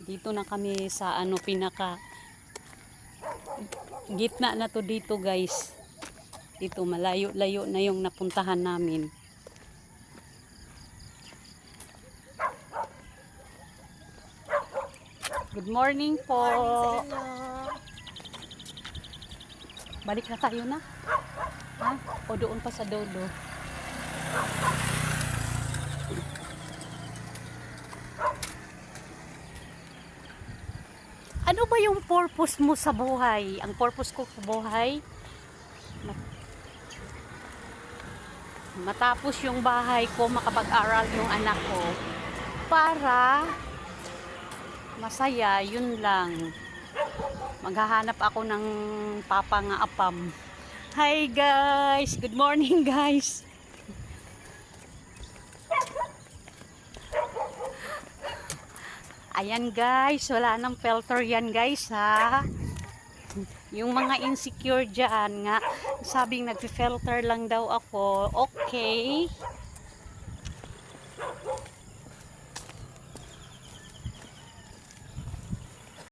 Dito na kami sa pinaka gitna na to dito, guys. Dito malayo-layo na yung napuntahan namin. Good morning po. Balik na tayo na. Ha? O doon pa sa dodo. Ano ba yung purpose mo sa buhay? Ang purpose ko sa buhay, matapos yung bahay ko, makapag-aral yung anak ko. Para masaya, yun lang. Maghahanap ako ng papa nga apam. Hi guys! Good morning guys! Ayan guys, wala nang filter yan guys ha. Yung mga insecure dyan nga, sabing nag-filter lang daw ako. Okay.